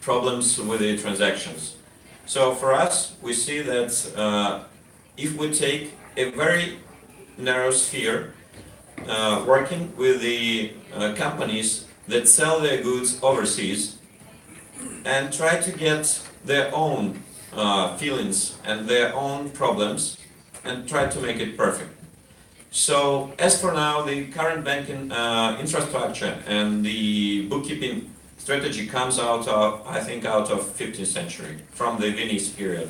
problems with the transactions. So for us, we see that if we take a very narrow sphere, working with the companies that sell their goods overseas and try to get their own feelings and their own problems and try to make it perfect. So as for now, the current banking infrastructure and the bookkeeping strategy comes out of, I think, out of 15th century, from the Venice period,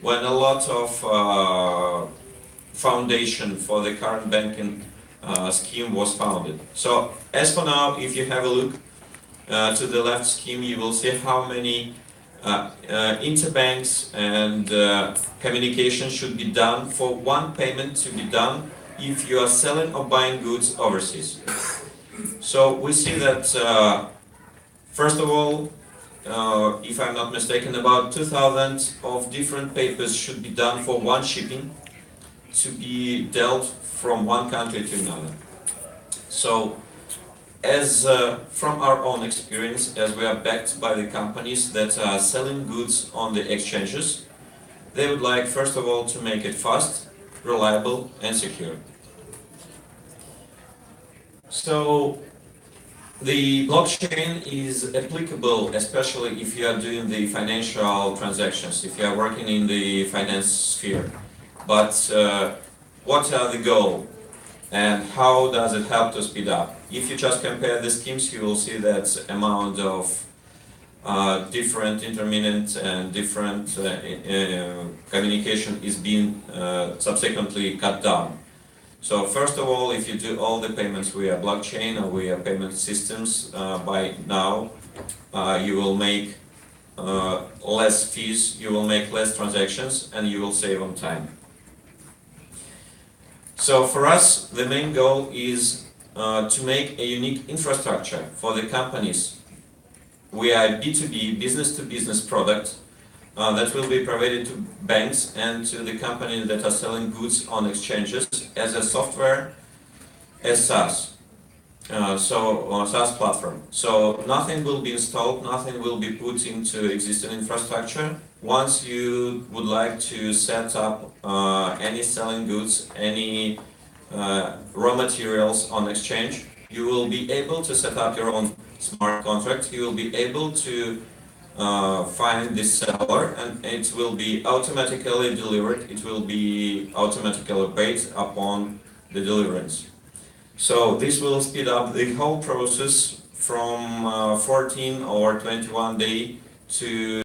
when a lot of foundation for the current banking scheme was founded. So as for now, if you have a look to the left scheme, you will see how many interbanks and communication should be done for one payment to be done if you are selling or buying goods overseas. So we see that first of all, if I'm not mistaken, about 2,000 of different papers should be done for one shipping to be dealt from one country to another. So as from our own experience, as we are backed by the companies that are selling goods on the exchanges, they would like first of all to make it fast, reliable and secure. So the blockchain is applicable especially if you are doing the financial transactions, if you are working in the finance sphere. But what are the goals and how does it help to speed up? If you just compare the schemes, you will see that amount of different intermittent and different communication is being subsequently cut down. So first of all, if you do all the payments via blockchain or via payment systems, by now you will make less fees, you will make less transactions, and you will save on time. So for us, the main goal is to make a unique infrastructure for the companies. We are B2B, business-to-business product that will be provided to banks and to the companies that are selling goods on exchanges as a software, as SaaS. SaaS platform. So nothing will be installed, nothing will be put into existing infrastructure. Once you would like to set up any selling goods, any raw materials on exchange, you will be able to set up your own smart contract. You will be able to find the seller and it will be automatically delivered. It will be automatically paid upon the deliverance. So this will speed up the whole process from 14 or 21 days to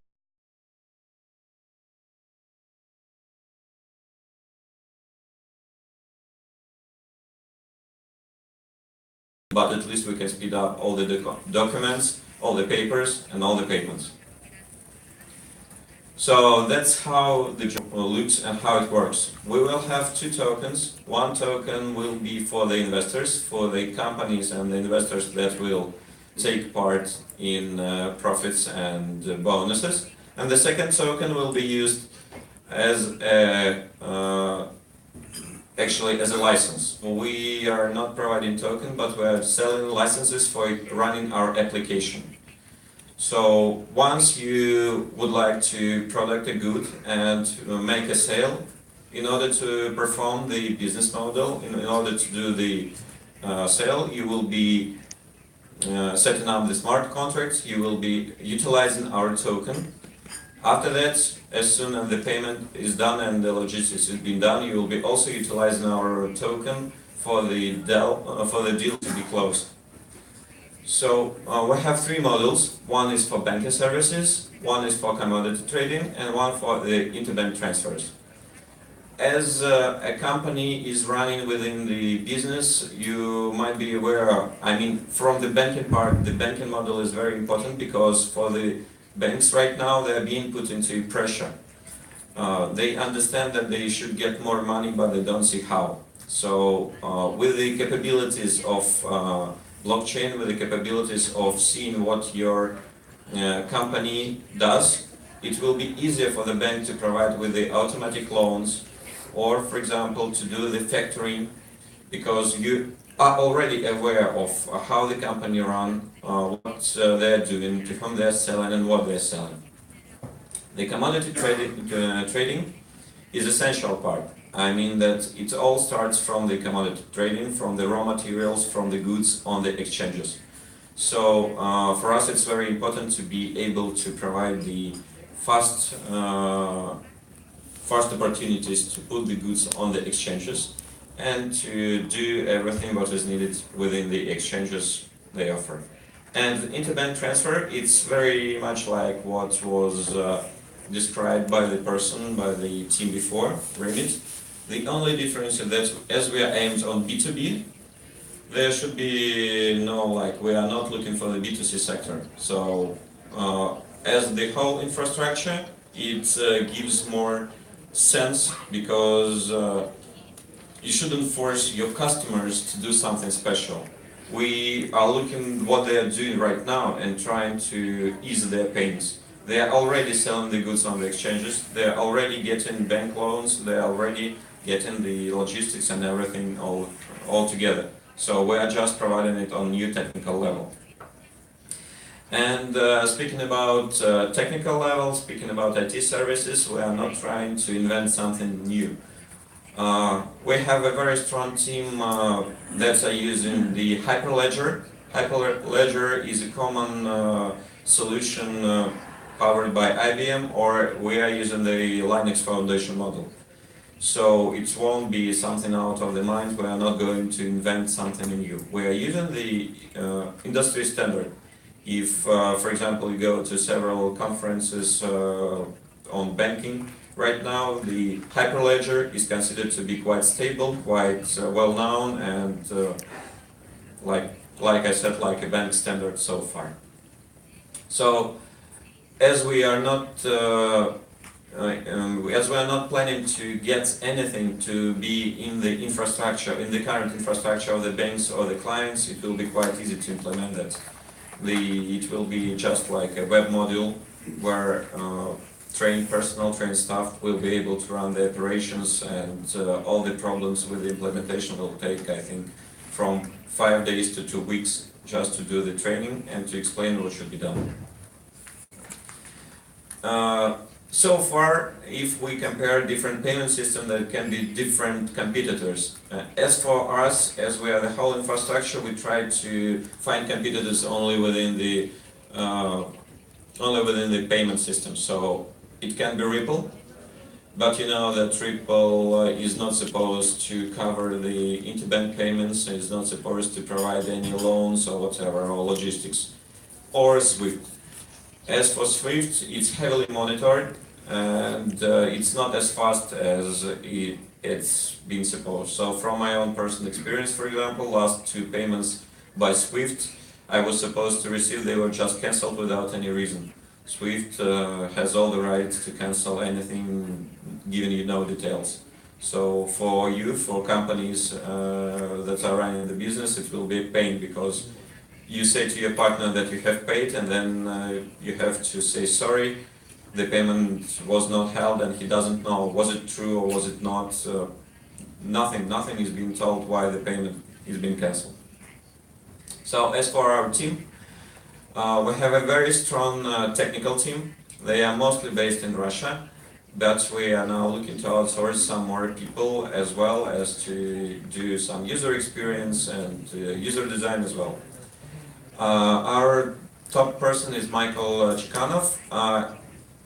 but at least we can speed up all the documents, all the papers and all the payments. So that's how the job looks and how it works. We will have two tokens. One token will be for the investors, for the companies and the investors that will take part in profits and bonuses. And the second token will be used as actually as a license. We are not providing token, but we are selling licenses for running our application. So once you would like to product a good and make a sale, in order to perform the business model, in order to do the sale, you will be setting up the smart contracts, you will be utilizing our token. After that, as soon as the payment is done and the logistics has been done, you will be also utilizing our token for the deal to be closed. So we have three models. One is for banking services, one is for commodity trading, and one for the interbank transfers. As a company is running within the business, you might be aware, I mean, from the banking part, the banking model is very important because for the banks right now, they are being put into pressure. They understand that they should get more money, but they don't see how. So with the capabilities of blockchain, with the capabilities of seeing what your company does, it will be easier for the bank to provide with the automatic loans or, for example, to do the factoring, because you are already aware of how the company run, what they're doing, to whom they're selling, and what they're selling. The commodity trading is essential part. I mean that it all starts from the commodity trading, from the raw materials, from the goods on the exchanges. So for us, it's very important to be able to provide the fast, fast opportunities to put the goods on the exchanges and to do everything what is needed within the exchanges they offer. And interbank transfer, it's very much like what was described by the person, by the team before, Remit. The only difference is that as we are aimed on B2B, there should be no, like, we are not looking for the B2C sector. So as the whole infrastructure, it gives more sense because you shouldn't force your customers to do something special. We are looking what they are doing right now and trying to ease their pains. They are already selling the goods on the exchanges, they are already getting bank loans, they are already getting the logistics and everything all together. So we are just providing it on new technical level. And speaking about technical level, speaking about IT services, we are not trying to invent something new. We have a very strong team that are using the Hyperledger. Hyperledger is a common solution powered by IBM, or we are using the Linux Foundation model. So it won't be something out of the mind. We are not going to invent something new. We are using the industry standard. If, for example, you go to several conferences on banking, right now the Hyperledger is considered to be quite stable, quite well known, and like I said, like a bank standard so far. So as we are not planning to get anything to be in the infrastructure, in the current infrastructure of the banks or the clients, it will be quite easy to implement that. It will be just like a web module where trained personnel, trained staff will be able to run the operations, and all the problems with the implementation will take, I think, from 5 days to 2 weeks just to do the training and to explain what should be done. So far, if we compare different payment systems, there can be different competitors. As for us, as we are the whole infrastructure, we try to find competitors only within the payment system. So it can be Ripple, but you know that Ripple is not supposed to cover the interbank payments, is not supposed to provide any loans or whatever, or logistics, or Swift. As for Swift, it's heavily monitored and it's not as fast as it's been supposed. So from my own personal experience, for example, last 2 payments by Swift I was supposed to receive, they were just cancelled without any reason. Swift has all the rights to cancel anything, giving you no details. So for you, for companies that are running the business, it will be a pain because you say to your partner that you have paid, and then you have to say sorry, the payment was not held, and he doesn't know was it true or was it not. Nothing is being told why the payment is being cancelled. So as for our team, we have a very strong technical team. They are mostly based in Russia, but we are now looking to outsource some more people as well as to do some user experience and user design as well. Our top person is Michael Chikhanov.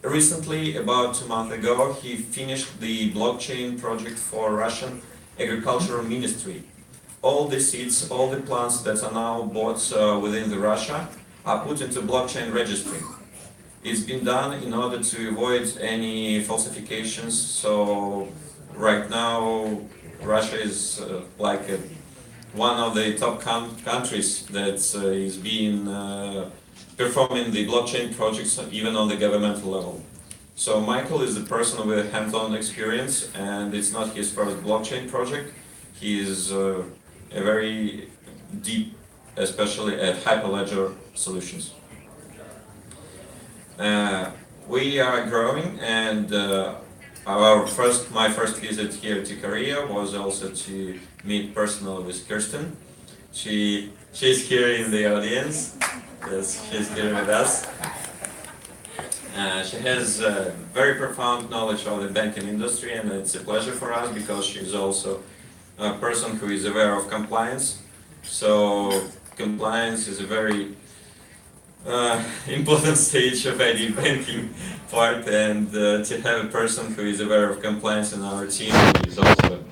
Recently, about 2 months ago, he finished the blockchain project for Russian Agricultural Ministry. All the seeds, all the plants that are now bought within the Russia are put into blockchain registry. It's been done in order to avoid any falsifications. So right now, Russia is one of the top countries that is being performing the blockchain projects even on the governmental level. So Michael is the person with hands-on experience, and it's not his first blockchain project. He is a very deep, especially at Hyperledger solutions. We are growing, and my first visit here to Korea was also to meet personally with Kirsten. She's here in the audience. Yes, she's here with us. She has very profound knowledge of the banking industry, and it's a pleasure for us because she's also a person who is aware of compliance. So compliance is a very important stage of any banking part, and to have a person who is aware of compliance in our team is also